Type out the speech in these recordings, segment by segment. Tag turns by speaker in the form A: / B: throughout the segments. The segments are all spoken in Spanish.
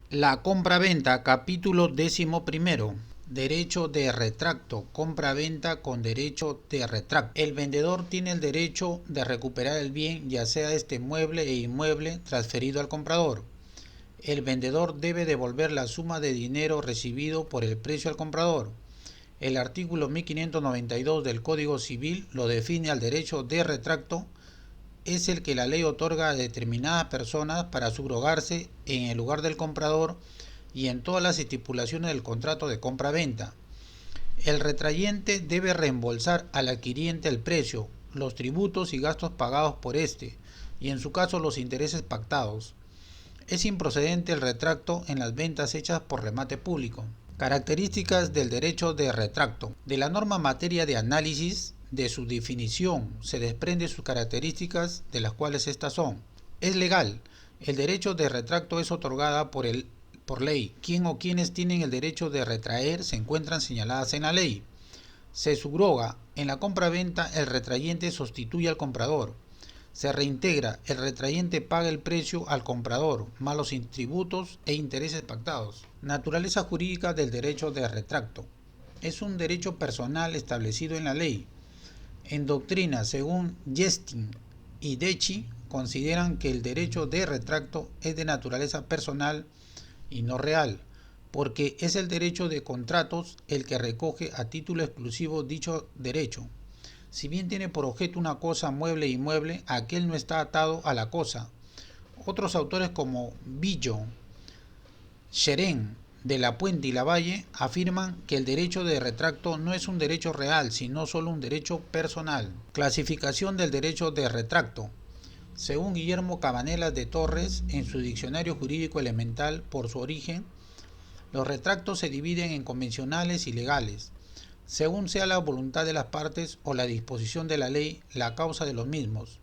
A: La compraventa, capítulo 11. Derecho de retracto. Compraventa con derecho de retracto. El vendedor tiene el derecho de recuperar el bien, ya sea este mueble e inmueble, transferido al comprador. El vendedor debe devolver la suma de dinero recibido por el precio al comprador. El artículo 1592 del Código Civil lo define al derecho de retracto. Es el que la ley otorga a determinadas personas para subrogarse en el lugar del comprador y en todas las estipulaciones del contrato de compra-venta. El retrayente debe reembolsar al adquiriente el precio, los tributos y gastos pagados por éste, y en su caso los intereses pactados. Es improcedente el retracto en las ventas hechas por remate público. Características del derecho de retracto. De la norma materia de análisis, de su definición, se desprende sus características, de las cuales estas son: es legal. El derecho de retracto es otorgada por ley. Quién o quienes tienen el derecho de retraer se encuentran señaladas en la ley. Se subroga. En la compraventa el retrayente sustituye al comprador. Se reintegra. El retrayente paga el precio al comprador, más los tributos e intereses pactados. Naturaleza jurídica del derecho de retracto. Es un derecho personal establecido en la ley. En doctrina, según Jestin y Dechi, consideran que el derecho de retracto es de naturaleza personal y no real, porque es el derecho de contratos el que recoge a título exclusivo dicho derecho. Si bien tiene por objeto una cosa mueble e inmueble, aquel no está atado a la cosa. Otros autores como Billo, Cherén, de la Puente y Lavalle afirman que el derecho de retracto no es un derecho real, sino solo un derecho personal. Clasificación del derecho de retracto. Según Guillermo Cabanelas de Torres, en su Diccionario Jurídico Elemental, por su origen, los retractos se dividen en convencionales y legales, según sea la voluntad de las partes o la disposición de la ley, la causa de los mismos.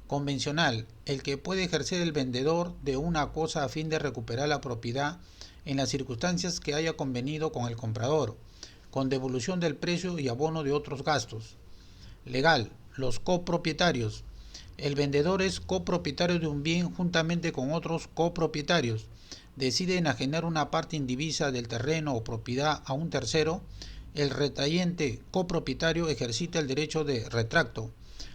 A: Convencional, el que puede ejercer el vendedor de una cosa a fin de recuperar la propiedad en las circunstancias que haya convenido con el comprador, con devolución del precio y abono de otros gastos. Legal, los copropietarios. El vendedor es copropietario de un bien juntamente con otros copropietarios. Decide enajenar una parte indivisa del terreno o propiedad a un tercero. El retrayente copropietario ejercita el derecho de retracto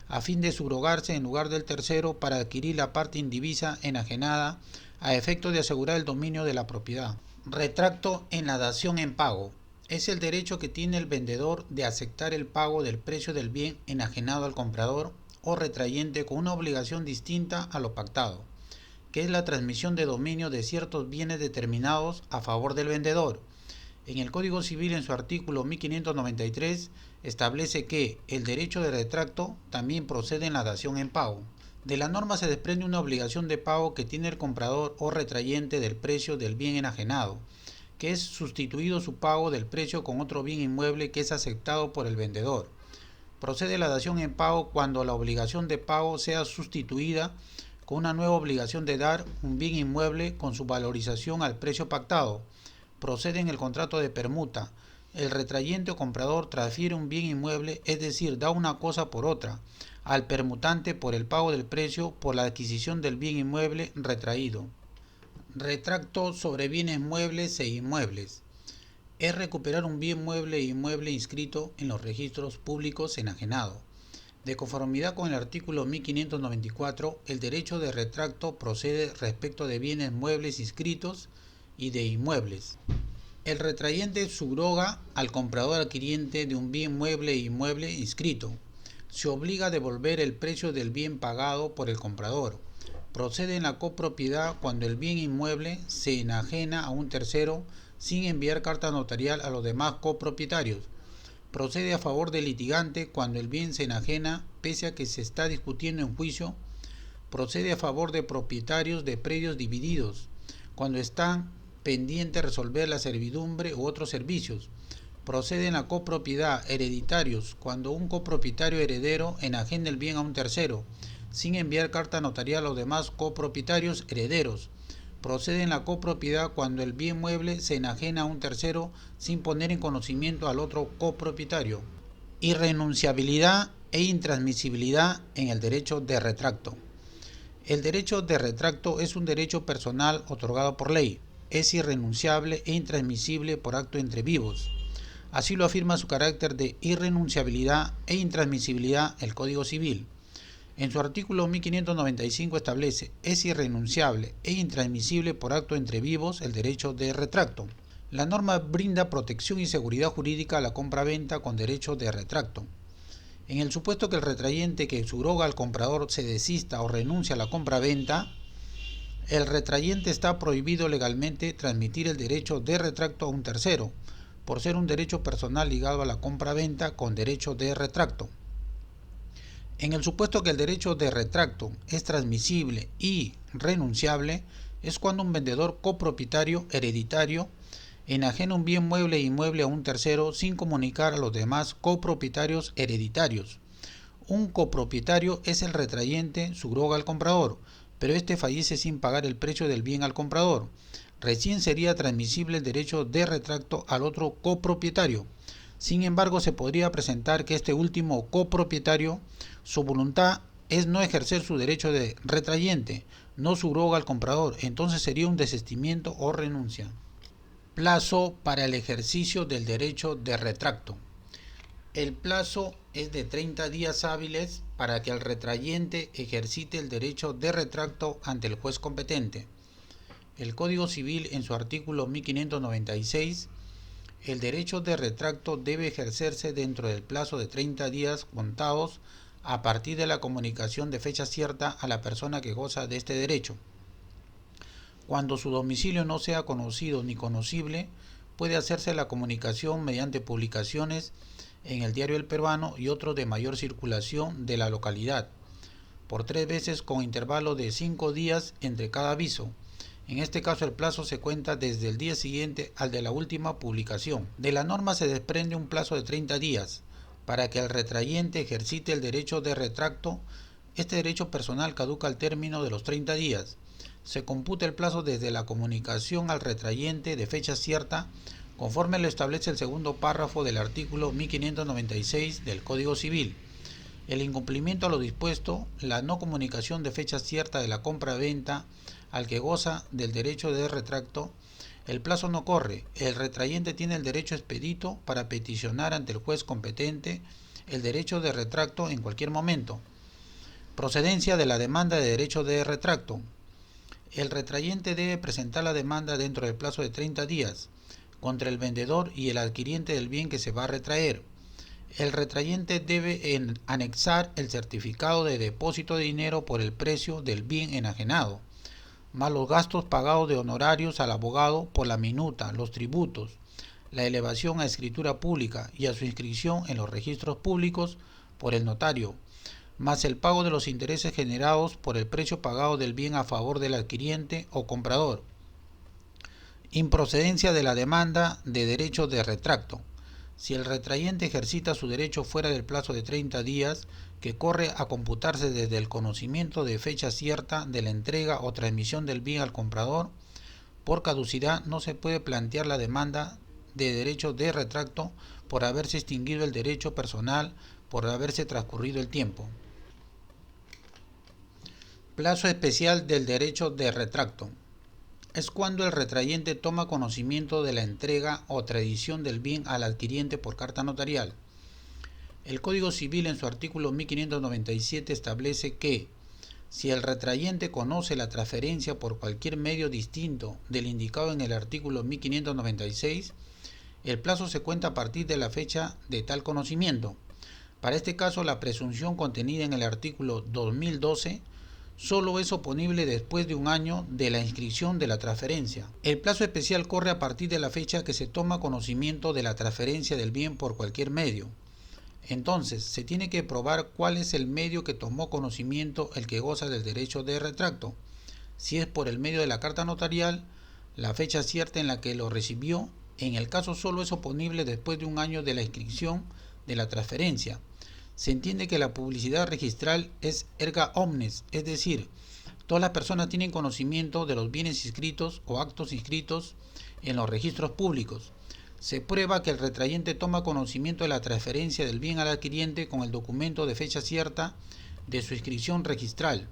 A: a fin de subrogarse en lugar del tercero para adquirir la parte indivisa enajenada a efecto de asegurar el dominio de la propiedad. Retracto en la dación en pago. Es el derecho que tiene el vendedor de aceptar el pago del precio del bien enajenado al comprador o retrayente con una obligación distinta a lo pactado, que es la transmisión de dominio de ciertos bienes determinados a favor del vendedor. En el Código Civil, en su artículo 1593, establece que el derecho de retracto también procede en la dación en pago. De la norma se desprende una obligación de pago que tiene el comprador o retrayente del precio del bien enajenado, que es sustituido su pago del precio con otro bien inmueble que es aceptado por el vendedor. Procede la dación en pago cuando la obligación de pago sea sustituida con una nueva obligación de dar un bien inmueble con su valorización al precio pactado. Procede en el contrato de permuta. El retrayente o comprador transfiere un bien inmueble, es decir, da una cosa por otra, al permutante por el pago del precio por la adquisición del bien inmueble retraído. Retracto sobre bienes muebles e inmuebles. Es recuperar un bien mueble e inmueble inscrito en los registros públicos enajenado. De conformidad con el artículo 1594, el derecho de retracto procede respecto de bienes muebles inscritos y de inmuebles. El retrayente subroga al comprador adquiriente de un bien mueble e inmueble inscrito. Se obliga a devolver el precio del bien pagado por el comprador. Procede en la copropiedad cuando el bien inmueble se enajena a un tercero sin enviar carta notarial a los demás copropietarios. Procede a favor del litigante cuando el bien se enajena pese a que se está discutiendo en juicio. Procede a favor de propietarios de predios divididos cuando están pendiente resolver la servidumbre u otros servicios. Procede en la copropiedad hereditarios cuando un copropietario heredero enajena el bien a un tercero, sin enviar carta notarial a los demás copropietarios herederos. Procede en la copropiedad cuando el bien mueble se enajena a un tercero sin poner en conocimiento al otro copropietario. Irrenunciabilidad e intransmisibilidad en el derecho de retracto. El derecho de retracto es un derecho personal otorgado por ley. es irrenunciable e intransmisible por acto entre vivos. Así lo afirma su carácter de irrenunciabilidad e intransmisibilidad el Código Civil. En su artículo 1595 establece: es irrenunciable e intransmisible por acto entre vivos el derecho de retracto. La norma brinda protección y seguridad jurídica a la compra-venta con derecho de retracto. En el supuesto que el retrayente que subroga al comprador se desista o renuncia a la compra-venta, el retrayente está prohibido legalmente transmitir el derecho de retracto a un tercero, por ser un derecho personal ligado a la compra-venta con derecho de retracto. En el supuesto que el derecho de retracto es transmisible y renunciable, es cuando un vendedor copropietario hereditario enajena un bien mueble e inmueble a un tercero sin comunicar a los demás copropietarios hereditarios. Un copropietario es el retrayente, subroga al comprador, pero éste fallece sin pagar el precio del bien al comprador. Recién sería transmisible el derecho de retracto al otro copropietario. Sin embargo, se podría presentar que este último copropietario, su voluntad es no ejercer su derecho de retrayente, no subroga al comprador, entonces sería un desistimiento o renuncia. Plazo para el ejercicio del derecho de retracto. El plazo es de 30 días hábiles para que el retrayente ejercite el derecho de retracto ante el juez competente. El Código Civil, en su artículo 1596, el derecho de retracto debe ejercerse dentro del plazo de 30 días contados a partir de la comunicación de fecha cierta a la persona que goza de este derecho. Cuando su domicilio no sea conocido ni conocible, puede hacerse la comunicación mediante publicaciones en el Diario El Peruano y otros de mayor circulación de la localidad, por 3 veces con intervalo de 5 días entre cada aviso. En este caso el plazo se cuenta desde el día siguiente al de la última publicación. De la norma se desprende un plazo de 30 días para que el retrayente ejercite el derecho de retracto. Este derecho personal caduca al término de los 30 días. Se computa el plazo desde la comunicación al retrayente de fecha cierta, conforme lo establece el segundo párrafo del artículo 1596 del Código Civil. El incumplimiento a lo dispuesto, la no comunicación de fecha cierta de la compra-venta al que goza del derecho de retracto, el plazo no corre. El retrayente tiene el derecho expedito para peticionar ante el juez competente el derecho de retracto en cualquier momento. Procedencia de la demanda de derecho de retracto. El retrayente debe presentar la demanda dentro del plazo de 30 días contra el vendedor y el adquiriente del bien que se va a retraer. El retrayente debe anexar el certificado de depósito de dinero por el precio del bien enajenado, más los gastos pagados de honorarios al abogado por la minuta, los tributos, la elevación a escritura pública y a su inscripción en los registros públicos por el notario, más el pago de los intereses generados por el precio pagado del bien a favor del adquiriente o comprador. Improcedencia de la demanda de derecho de retracto. Si el retrayente ejercita su derecho fuera del plazo de 30 días, que corre a computarse desde el conocimiento de fecha cierta de la entrega o transmisión del bien al comprador, por caducidad no se puede plantear la demanda de derecho de retracto por haberse extinguido el derecho personal, por haberse transcurrido el tiempo. Plazo especial del derecho de retracto. Es cuando el retrayente toma conocimiento de la entrega o tradición del bien al adquiriente por carta notarial. El Código Civil, en su artículo 1597, establece que si el retrayente conoce la transferencia por cualquier medio distinto del indicado en el artículo 1596, el plazo se cuenta a partir de la fecha de tal conocimiento. Para este caso, la presunción contenida en el artículo 2012 solo es oponible después de un año de la inscripción de la transferencia. El plazo especial corre a partir de la fecha que se toma conocimiento de la transferencia del bien por cualquier medio. Entonces, se tiene que probar cuál es el medio que tomó conocimiento el que goza del derecho de retracto. Si es por el medio de la carta notarial, la fecha cierta en la que lo recibió, en el caso solo es oponible después de un año de la inscripción de la transferencia. Se entiende que la publicidad registral es erga omnes, es decir, todas las personas tienen conocimiento de los bienes inscritos o actos inscritos en los registros públicos. Se prueba que el retrayente toma conocimiento de la transferencia del bien al adquiriente con el documento de fecha cierta de su inscripción registral.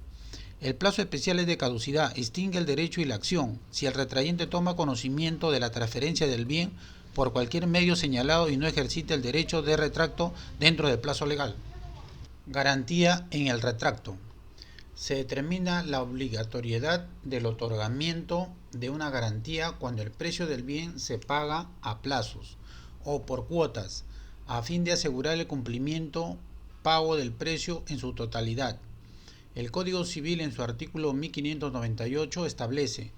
A: El plazo especial es de caducidad, extingue el derecho y la acción si el retrayente toma conocimiento de la transferencia del bien por cualquier medio señalado y no ejercita el derecho de retracto dentro del plazo legal. Garantía en el retracto. Se determina la obligatoriedad del otorgamiento de una garantía cuando el precio del bien se paga a plazos o por cuotas, a fin de asegurar el cumplimiento pago del precio en su totalidad. El Código Civil en su artículo 1598 establece: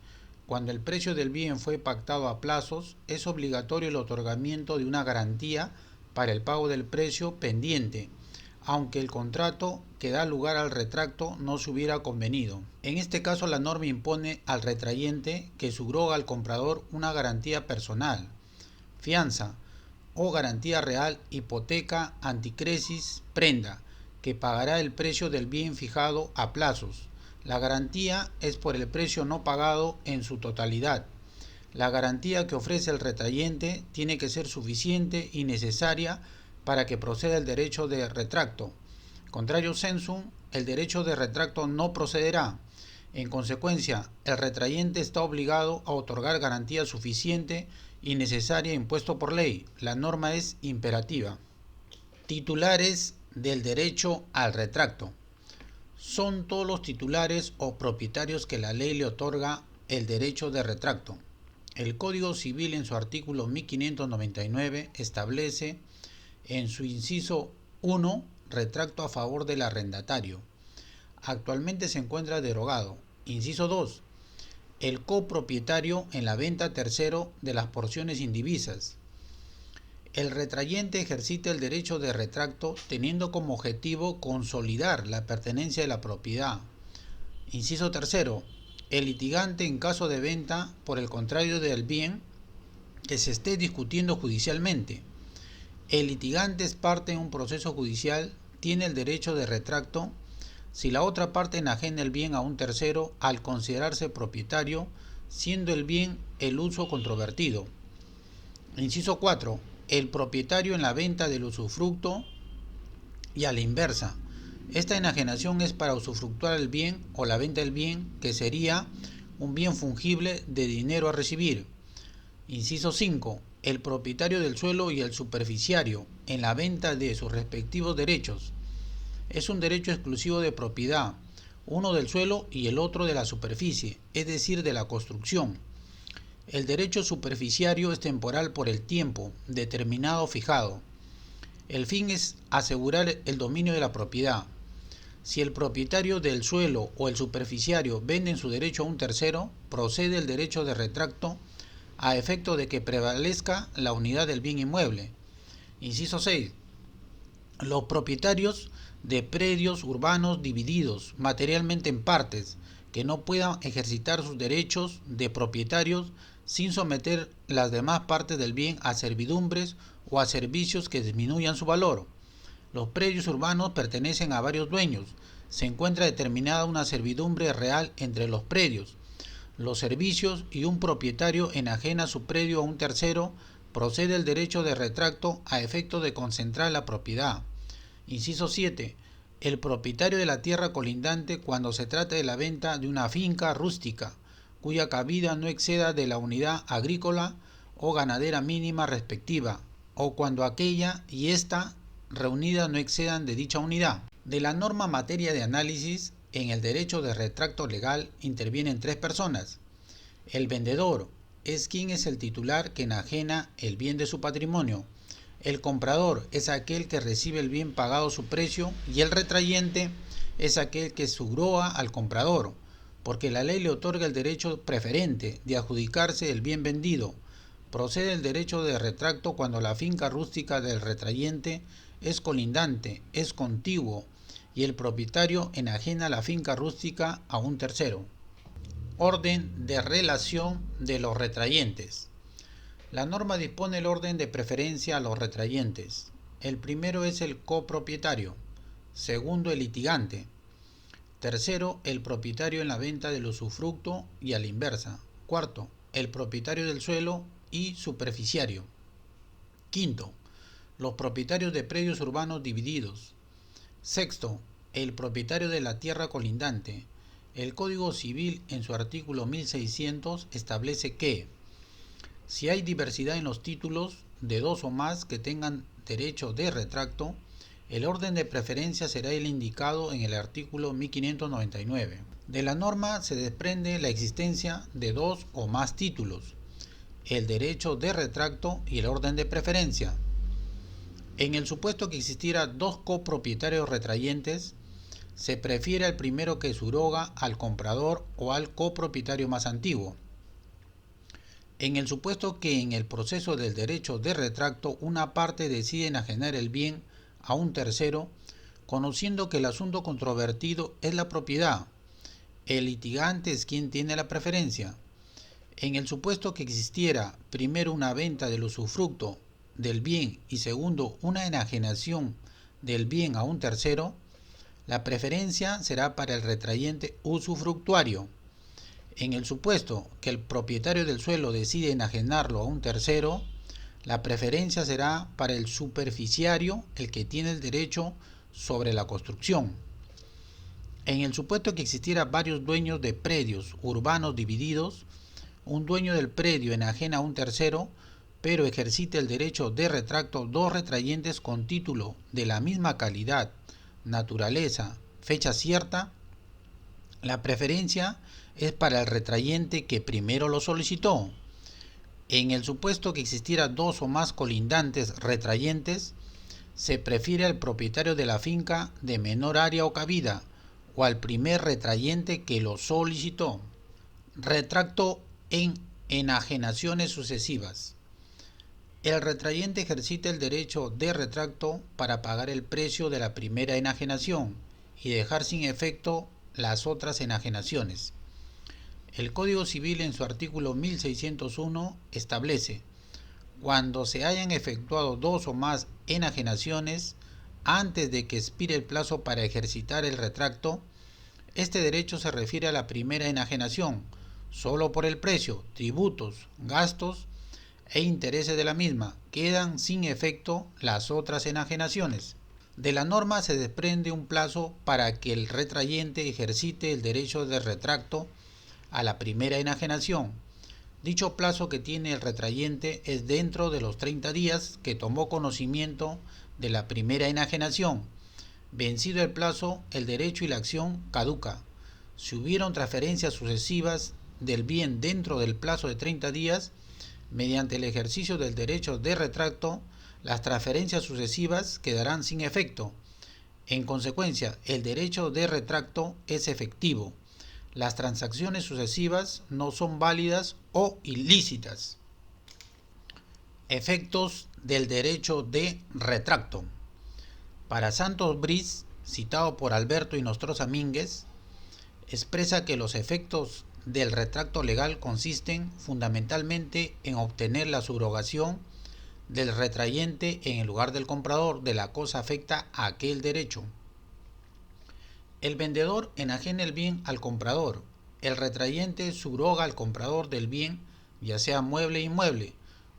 A: cuando el precio del bien fue pactado a plazos, es obligatorio el otorgamiento de una garantía para el pago del precio pendiente, aunque el contrato que da lugar al retracto no se hubiera convenido. En este caso, la norma impone al retrayente que subroga al comprador una garantía personal, fianza o garantía real, hipoteca, anticresis, prenda, que pagará el precio del bien fijado a plazos. La garantía es por el precio no pagado en su totalidad. La garantía que ofrece el retrayente tiene que ser suficiente y necesaria para que proceda el derecho de retracto. Contrario sensum, el derecho de retracto no procederá. En consecuencia, el retrayente está obligado a otorgar garantía suficiente y necesaria impuesto por ley. La norma es imperativa. Titulares del derecho al retracto. Son todos los titulares o propietarios que la ley le otorga el derecho de retracto. El Código Civil en su artículo 1599 establece en su inciso 1 retracto a favor del arrendatario. Actualmente se encuentra derogado. Inciso 2. El copropietario en la venta a tercero de las porciones indivisas. El retrayente ejercita el derecho de retracto teniendo como objetivo consolidar la pertenencia de la propiedad. Inciso 3. El litigante en caso de venta por el contrario del bien que se esté discutiendo judicialmente. El litigante es parte en un proceso judicial, tiene el derecho de retracto si la otra parte enajena el bien a un tercero al considerarse propietario, siendo el bien el uso controvertido. Inciso 4. El propietario en la venta del usufructo y a la inversa. Esta enajenación es para usufructuar el bien o la venta del bien, que sería un bien fungible de dinero a recibir. Inciso 5. El propietario del suelo y el superficiario en la venta de sus respectivos derechos. Es un derecho exclusivo de propiedad, uno del suelo y el otro de la superficie, es decir, de la construcción. El derecho superficiario es temporal por el tiempo, determinado o fijado. El fin es asegurar el dominio de la propiedad. Si el propietario del suelo o el superficiario venden su derecho a un tercero, procede el derecho de retracto a efecto de que prevalezca la unidad del bien inmueble. Inciso 6. Los propietarios de predios urbanos divididos materialmente en partes que no puedan ejercitar sus derechos de propietarios sin someter las demás partes del bien a servidumbres o a servicios que disminuyan su valor. Los predios urbanos pertenecen a varios dueños. Se encuentra determinada una servidumbre real entre los predios, los servicios y un propietario enajena su predio a un tercero, procede el derecho de retracto a efecto de concentrar la propiedad. Inciso 7. El propietario de la tierra colindante cuando se trata de la venta de una finca rústica, cuya cabida no exceda de la unidad agrícola o ganadera mínima respectiva, o cuando aquella y ésta reunidas no excedan de dicha unidad. De la norma materia de análisis, en el derecho de retracto legal intervienen tres personas. El vendedor es quien es el titular que enajena el bien de su patrimonio. El comprador es aquel que recibe el bien pagado su precio y el retrayente es aquel que subroga al comprador, porque la ley le otorga el derecho preferente de adjudicarse el bien vendido. Procede el derecho de retracto cuando la finca rústica del retrayente es colindante, es contiguo, y el propietario enajena la finca rústica a un tercero. Orden de relación de los retrayentes. La norma dispone el orden de preferencia a los retrayentes. El primero es el copropietario, segundo el litigante, tercero el propietario en la venta del usufructo y a la inversa, cuarto el propietario del suelo y superficiario, quinto los propietarios de predios urbanos divididos, sexto el propietario de la tierra colindante, El Código Civil en su artículo 1600 establece que si hay diversidad en los títulos de dos o más que tengan derecho de retracto, el orden de preferencia será el indicado en el artículo 1599. De la norma se desprende la existencia de dos o más títulos, el derecho de retracto y el orden de preferencia. En el supuesto que existiera dos copropietarios retrayentes, se prefiere al primero que subroga al comprador o al copropietario más antiguo. En el supuesto que en el proceso del derecho de retracto una parte decide enajenar el bien a un tercero, conociendo que el asunto controvertido es la propiedad, el litigante es quien tiene la preferencia. En el supuesto que existiera primero una venta del usufructo del bien y segundo una enajenación del bien a un tercero, la preferencia será para el retrayente usufructuario. En el supuesto que el propietario del suelo decide enajenarlo a un tercero, la preferencia será para el superficiario, el que tiene el derecho sobre la construcción. En el supuesto que existiera varios dueños de predios urbanos divididos, un dueño del predio enajena a un tercero, pero ejercita el derecho de retracto dos retrayentes con título de la misma calidad, naturaleza, fecha cierta, la preferencia es para el retrayente que primero lo solicitó. En el supuesto que existiera dos o más colindantes retrayentes, se prefiere al propietario de la finca de menor área o cabida, o al primer retrayente que lo solicitó. Retracto en enajenaciones sucesivas. El retrayente ejercita el derecho de retracto para pagar el precio de la primera enajenación y dejar sin efecto las otras enajenaciones. El Código Civil en su artículo 1601 establece: cuando se hayan efectuado dos o más enajenaciones antes de que expire el plazo para ejercitar el retracto, este derecho se refiere a la primera enajenación, solo por el precio, tributos, gastos e intereses de la misma, quedan sin efecto las otras enajenaciones. De la norma se desprende un plazo para que el retrayente ejercite el derecho de retracto a la primera enajenación. Dicho plazo que tiene el retrayente es dentro de los 30 días que tomó conocimiento de la primera enajenación. Vencido el plazo, el derecho y la acción caduca. Si hubieron transferencias sucesivas del bien dentro del plazo de 30 días, mediante el ejercicio del derecho de retracto, las transferencias sucesivas quedarán sin efecto. En consecuencia, el derecho de retracto es efectivo. Las transacciones sucesivas no son válidas o ilícitas. Efectos del derecho de retracto. Para Santos Briz, citado por Alberto Inostroza Mínguez, expresa que los efectos del retracto legal consisten fundamentalmente en obtener la subrogación del retrayente en el lugar del comprador de la cosa afecta a aquel derecho. El vendedor enajena el bien al comprador. El retrayente subroga al comprador del bien, ya sea mueble o inmueble.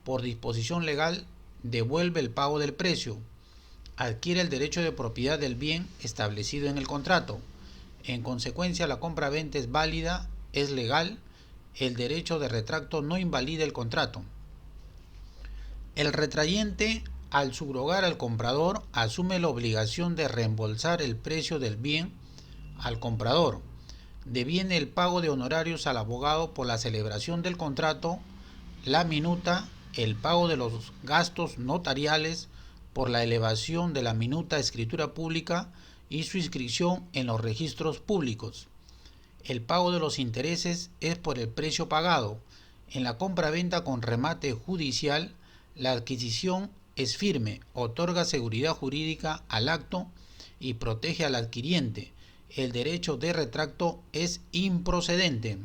A: Por disposición legal, devuelve el pago del precio. Adquiere el derecho de propiedad del bien establecido en el contrato. En consecuencia, la compra-venta es válida, es legal. El derecho de retracto no invalida el contrato. El retrayente, al subrogar al comprador, asume la obligación de reembolsar el precio del bien al comprador. Deviene el pago de honorarios al abogado por la celebración del contrato, la minuta, el pago de los gastos notariales por la elevación de la minuta a escritura pública y su inscripción en los registros públicos. El pago de los intereses es por el precio pagado. En la compra-venta con remate judicial, la adquisición es firme, otorga seguridad jurídica al acto y protege al adquiriente. El derecho de retracto es improcedente.